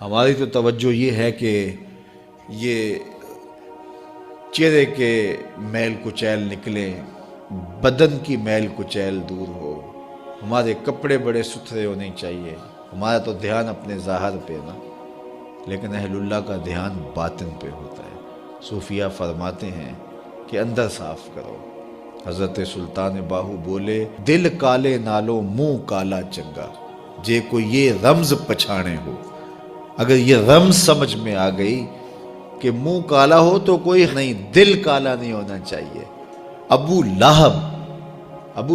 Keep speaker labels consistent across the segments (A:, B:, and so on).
A: ہماری تو توجہ یہ ہے کہ یہ چہرے کے میل کچیل نکلیں، بدن کی میل کچیل دور ہو، ہمارے کپڑے بڑے ستھرے ہونے چاہیے، ہمارا تو دھیان اپنے ظاہر پہ نا، لیکن اہل اللہ کا دھیان باطن پہ ہوتا ہے۔ صوفیہ فرماتے ہیں کہ اندر صاف کرو۔ حضرت سلطان باہو بولے، دل کالے نالو منہ کالا چنگا، جے کوئی یہ رمز پچھانے ہو۔ اگر یہ رمز سمجھ میں آ گئی کہ منہ کالا ہو تو کوئی نہیں، دل کالا نہیں ہونا چاہیے۔ ابو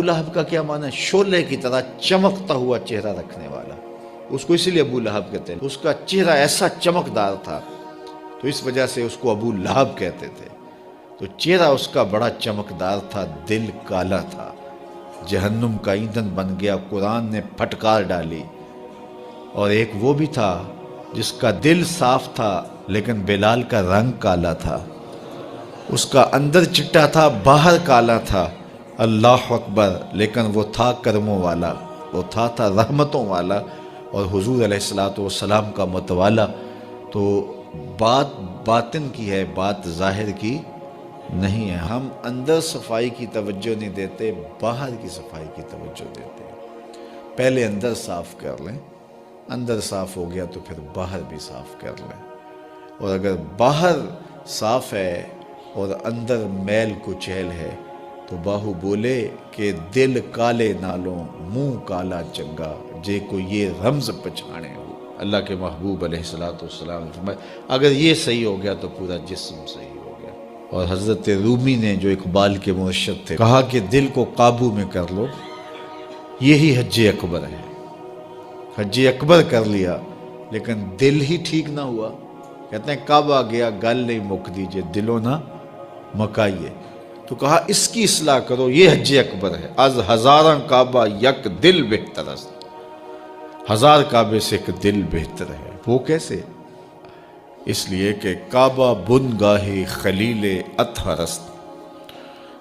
A: لہب کا کیا معنی ہے؟ شعلے کی طرح چمکتا ہوا چہرہ رکھنے والا، اس کو اسی لیے ابو لہب کہتے ہیں، اس کا چہرہ ایسا چمکدار تھا تو اس وجہ سے اس کو ابو لہب کہتے تھے۔ تو چہرہ اس کا بڑا چمکدار تھا، دل کالا تھا، جہنم کا ایندھن بن گیا، قرآن نے پھٹکار ڈالی۔ اور ایک وہ بھی تھا جس کا دل صاف تھا لیکن بلال کا رنگ کالا تھا، اس کا اندر چٹا تھا باہر کالا تھا، اللہ اکبر، لیکن وہ تھا کرموں والا، وہ تھا رحمتوں والا اور حضور علیہ السلام کا متوالا۔ تو بات باطن کی ہے، بات ظاہر کی نہیں ہے۔ ہم اندر صفائی کی توجہ نہیں دیتے، باہر کی صفائی کی توجہ دیتے ہیں۔ پہلے اندر صاف کر لیں، اندر صاف ہو گیا تو پھر باہر بھی صاف کر لیں۔ اور اگر باہر صاف ہے اور اندر میل کچیل ہے تو باہو بولے کہ دل کالے نالوں منہ کالا چنگا، جے کو یہ رمز پچھانے ہو۔ اللہ کے محبوب علیہ السلام فرمائے اگر یہ صحیح ہو گیا تو پورا جسم صحیح ہو گیا۔ اور حضرت رومی نے جو اقبال کے مرشد تھے کہا کہ دل کو قابو میں کر لو، یہی حج اکبر ہے۔ حج اکبر کر لیا لیکن دل ہی ٹھیک نہ ہوا، کہتے ہیں کعبہ گیا گل نہیں مک دیجئے، دلوں نہ مکائیے۔ تو کہا اس کی اصلاح کرو، یہ حج اکبر ہے۔ از ہزاراں کعبہ یک دل بہتر است، ہزار کعبے سے ایک دل بہتر ہے۔ وہ کیسے؟ اس لیے کہ کعبہ بن گاہ خلیل اطہر است،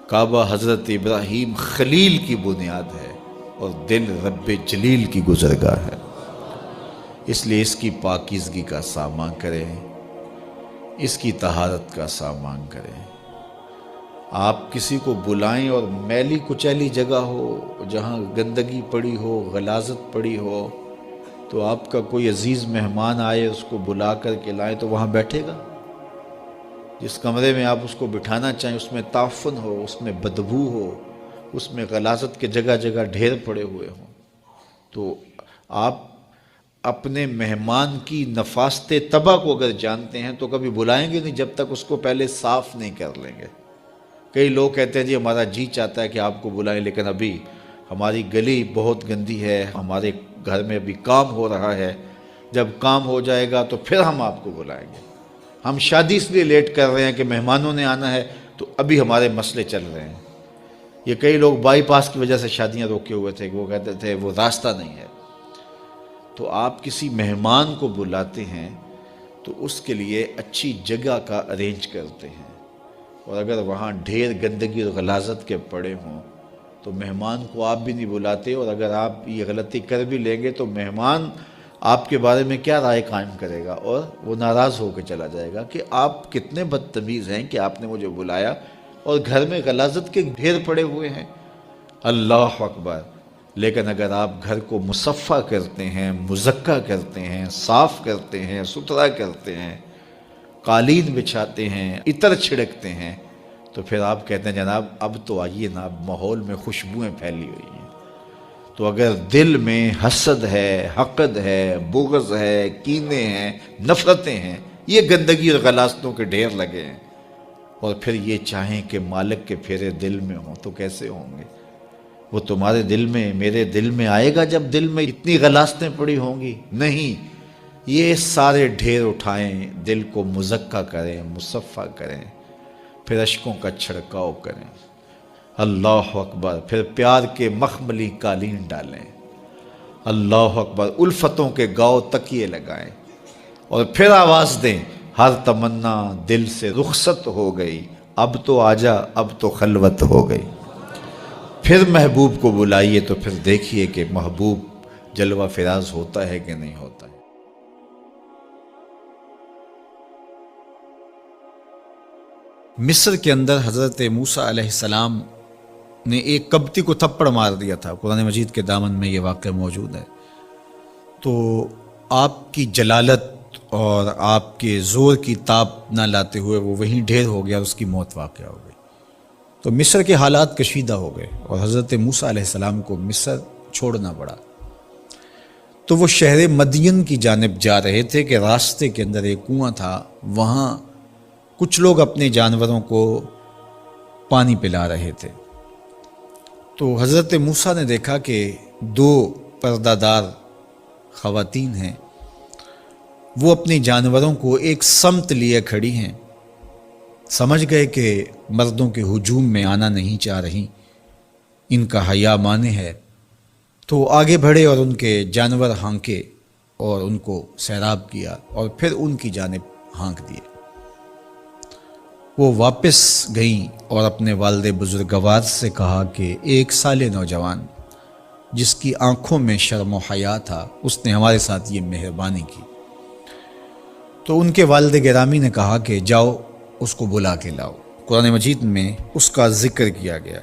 A: کعبہ حضرت ابراہیم خلیل کی بنیاد ہے اور دل رب جلیل کی گزرگاہ ہے۔ اس لیے اس کی پاکیزگی کا سامان کریں، اس کی طہارت کا سامان کریں۔ آپ کسی کو بلائیں اور میلی کچیلی جگہ ہو، جہاں گندگی پڑی ہو، غلاظت پڑی ہو، تو آپ کا کوئی عزیز مہمان آئے، اس کو بلا کر کے لائیں تو وہاں بیٹھے گا؟ جس کمرے میں آپ اس کو بٹھانا چاہیں اس میں تعفن ہو، اس میں بدبو ہو، اس میں غلاظت کے جگہ جگہ ڈھیر پڑے ہوئے ہوں، تو آپ اپنے مہمان کی نفاست طبع کو اگر جانتے ہیں تو کبھی بلائیں گے نہیں جب تک اس کو پہلے صاف نہیں کر لیں گے۔ کئی لوگ کہتے ہیں جی ہمارا جی چاہتا ہے کہ آپ کو بلائیں لیکن ابھی ہماری گلی بہت گندی ہے، ہمارے گھر میں ابھی کام ہو رہا ہے، جب کام ہو جائے گا تو پھر ہم آپ کو بلائیں گے۔ ہم شادی اس لیے لیٹ کر رہے ہیں کہ مہمانوں نے آنا ہے تو ابھی ہمارے مسئلے چل رہے ہیں۔ یہ کئی لوگ بائی پاس کی وجہ سے شادیاں روکے ہوئے تھے کہ وہ کہتے تھے وہ راستہ نہیں ہے۔ تو آپ کسی مہمان کو بلاتے ہیں تو اس کے لیے اچھی جگہ کا ارینج کرتے ہیں، اور اگر وہاں ڈھیر گندگی اور غلاظت کے پڑے ہوں تو مہمان کو آپ بھی نہیں بلاتے، اور اگر آپ یہ غلطی کر بھی لیں گے تو مہمان آپ کے بارے میں کیا رائے قائم کرے گا، اور وہ ناراض ہو کے چلا جائے گا کہ آپ کتنے بدتمیز ہیں کہ آپ نے مجھے بلایا اور گھر میں غلاظت کے ڈھیر پڑے ہوئے ہیں۔ اللہ اکبر! لیکن اگر آپ گھر کو مصفح کرتے ہیں، مزکہ کرتے ہیں، صاف کرتے ہیں، ستھرا کرتے ہیں، قالین بچھاتے ہیں، عطر چھڑکتے ہیں، تو پھر آپ کہتے ہیں جناب اب تو آئیے نا، اب ماحول میں خوشبوئیں پھیلی ہوئی ہیں۔ تو اگر دل میں حسد ہے، حقد ہے، بغض ہے، کینے ہیں، نفرتیں ہیں، یہ گندگی اور غلاظتوں کے ڈھیر لگے ہیں، اور پھر یہ چاہیں کہ مالک کے پھیرے دل میں ہوں تو کیسے ہوں گے؟ وہ تمہارے دل میں، میرے دل میں آئے گا جب دل میں اتنی غلاظتیں پڑی ہوں گی؟ نہیں، یہ سارے ڈھیر اٹھائیں، دل کو مزکہ کریں، مصفح کریں، پھر اشکوں کا چھڑکاؤ کریں۔ اللہ اکبر! پھر پیار کے مخملی قالین ڈالیں، اللہ اکبر! الفتوں کے گاؤ تکیے لگائیں، اور پھر آواز دیں، ہر تمنا دل سے رخصت ہو گئی، اب تو آجا، اب تو خلوت ہو گئی۔ پھر محبوب کو بلائیے تو پھر دیکھیے کہ محبوب جلوہ فراز ہوتا ہے کہ نہیں ہوتا ہے۔ مصر کے اندر حضرت موسیٰ علیہ السلام نے ایک کبتی کو تھپڑ مار دیا تھا، قرآن مجید کے دامن میں یہ واقعہ موجود ہے۔ تو آپ کی جلالت اور آپ کے زور کی تاب نہ لاتے ہوئے وہ وہیں ڈھیر ہو گیا اور اس کی موت واقع ہو گئی۔ تو مصر کے حالات کشیدہ ہو گئے اور حضرت موسیٰ علیہ السلام کو مصر چھوڑنا پڑا۔ تو وہ شہر مدین کی جانب جا رہے تھے کہ راستے کے اندر ایک کنواں تھا، وہاں کچھ لوگ اپنے جانوروں کو پانی پلا رہے تھے۔ تو حضرت موسیٰ نے دیکھا کہ دو پردہ دار خواتین ہیں، وہ اپنے جانوروں کو ایک سمت لیے کھڑی ہیں۔ سمجھ گئے کہ مردوں کے ہجوم میں آنا نہیں چاہ رہی، ان کا حیا مانے ہے، تو آگے بڑھے اور ان کے جانور ہانکے اور ان کو سیراب کیا اور پھر ان کی جانب ہانک دیے۔ وہ واپس گئیں اور اپنے والد بزرگوار سے کہا کہ ایک سال نوجوان جس کی آنکھوں میں شرم و حیا تھا، اس نے ہمارے ساتھ یہ مہربانی کی۔ تو ان کے والد گرامی نے کہا کہ جاؤ اس کو بلا کے لاؤ۔ قرآن مجید میں اس کا ذکر کیا گیا،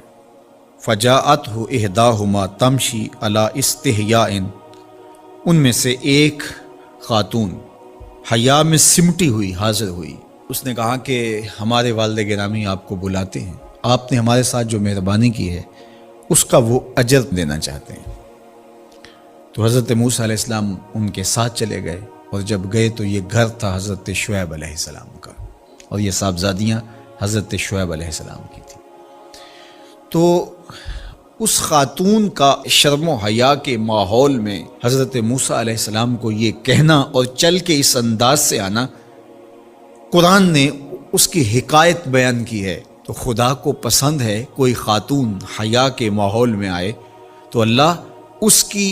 A: فجاءتہ احداہما تمشی علی استحیاء، ان میں سے ایک خاتون حیا میں سمٹی ہوئی حاضر ہوئی۔ اس نے کہا کہ ہمارے والد گرامی آپ کو بلاتے ہیں، آپ نے ہمارے ساتھ جو مہربانی کی ہے اس کا وہ اجر دینا چاہتے ہیں۔ تو حضرت موسیٰ علیہ السلام ان کے ساتھ چلے گئے، اور جب گئے تو یہ گھر تھا حضرت شعیب علیہ السلام کا، اور یہ صاحبزادیاں حضرت شعیب علیہ السلام کی تھیں۔ تو اس خاتون کا شرم و حیا کے ماحول میں حضرت موسیٰ علیہ السلام کو یہ کہنا اور چل کے اس انداز سے آنا، قرآن نے اس کی حکایت بیان کی ہے۔ تو خدا کو پسند ہے کوئی خاتون حیا کے ماحول میں آئے تو اللہ اس کی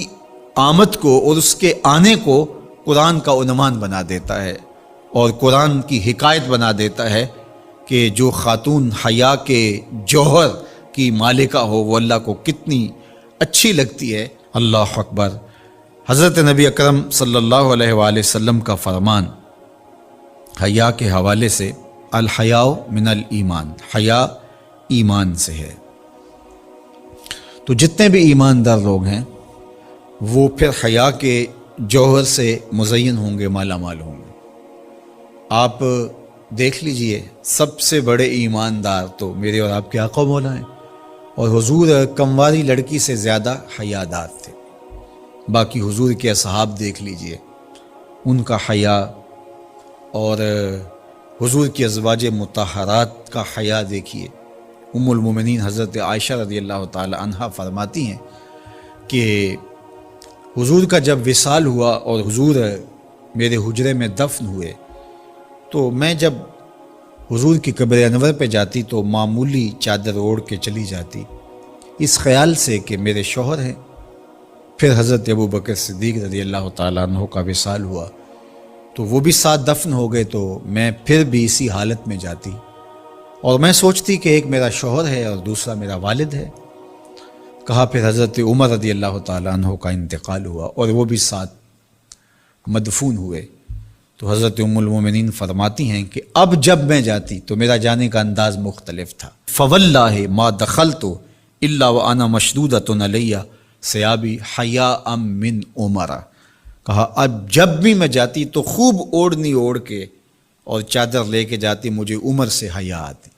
A: آمد کو اور اس کے آنے کو قرآن کا عنوان بنا دیتا ہے اور قرآن کی حکایت بنا دیتا ہے کہ جو خاتون حیا کے جوہر کی مالکہ ہو وہ اللہ کو کتنی اچھی لگتی ہے۔ اللہ اکبر۔ حضرت نبی اکرم صلی اللہ علیہ وآلہ وسلم کا فرمان حیا کے حوالے سے، الحیاء من الایمان، حیا ایمان سے ہے۔ تو جتنے بھی ایماندار لوگ ہیں وہ پھر حیا کے جوہر سے مزین ہوں گے، مالا مال ہوں گے۔ آپ دیکھ لیجئے سب سے بڑے ایماندار تو میرے اور آپ کے آقا مولا ہیں، اور حضور کمواری لڑکی سے زیادہ حیادار تھے۔ باقی حضور کے اصحاب دیکھ لیجئے، ان کا حیا اور حضور کی ازواج مطہرات کا حیا دیکھیے۔ ام المومنین حضرت عائشہ رضی اللہ تعالی عنہا فرماتی ہیں کہ حضور کا جب وصال ہوا اور حضور میرے حجرے میں دفن ہوئے تو میں جب حضور کی قبر انور پہ جاتی تو معمولی چادر اوڑھ کے چلی جاتی، اس خیال سے کہ میرے شوہر ہیں۔ پھر حضرت ابو بکر صدیق رضی اللہ تعالیٰ عنہ کا وصال ہوا تو وہ بھی ساتھ دفن ہو گئے، تو میں پھر بھی اسی حالت میں جاتی اور میں سوچتی کہ ایک میرا شوہر ہے اور دوسرا میرا والد ہے۔ کہا پھر حضرت عمر رضی اللہ تعالیٰ عنہ کا انتقال ہوا اور وہ بھی ساتھ مدفون ہوئے۔ تو حضرت ام المومنین فرماتی ہیں کہ اب جب میں جاتی تو میرا جانے کا انداز مختلف تھا۔ فواللہ ما دخلت الا وانا مشدودۃ علی ثیابی حیاء من عمر۔ کہا اب جب بھی میں جاتی تو خوب اوڑھنی اوڑھ کے اور چادر لے کے جاتی، مجھے عمر سے حیا آتی۔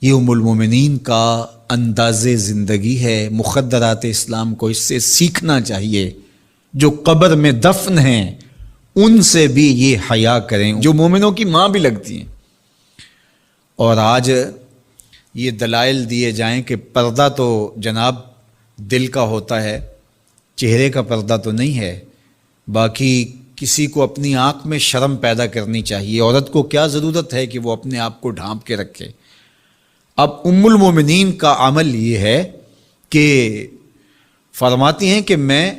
A: یہ ام المومنین کا انداز زندگی ہے۔ مخدرات اسلام کو اس سے سیکھنا چاہیے۔ جو قبر میں دفن ہیں ان سے بھی یہ حیا کریں، جو مومنوں کی ماں بھی لگتی ہیں۔ اور آج یہ دلائل دیے جائیں کہ پردہ تو جناب دل کا ہوتا ہے، چہرے کا پردہ تو نہیں ہے۔ باقی کسی کو اپنی آنکھ میں شرم پیدا کرنی چاہیے۔ عورت کو کیا ضرورت ہے کہ وہ اپنے آپ کو ڈھانپ کے رکھے۔ اب ام المومنین کا عمل یہ ہے کہ فرماتی ہیں کہ میں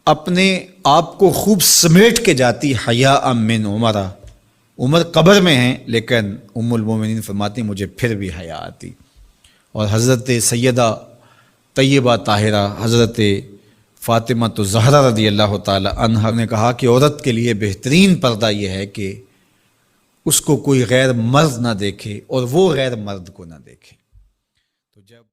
A: اپنے آپ کو خوب سمیٹ کے جاتی حیاء من عمر۔ عمر قبر میں ہیں لیکن ام المومنین فرماتی ہیں مجھے پھر بھی حیا آتی۔ اور حضرت سیدہ طیبہ طاہرہ حضرت فاطمہ زہرا رضی اللہ تعالی عنہا نے کہا کہ عورت کے لیے بہترین پردہ یہ ہے کہ
B: اس کو کوئی غیر مرد نہ دیکھے اور وہ غیر مرد کو نہ دیکھے. تو جب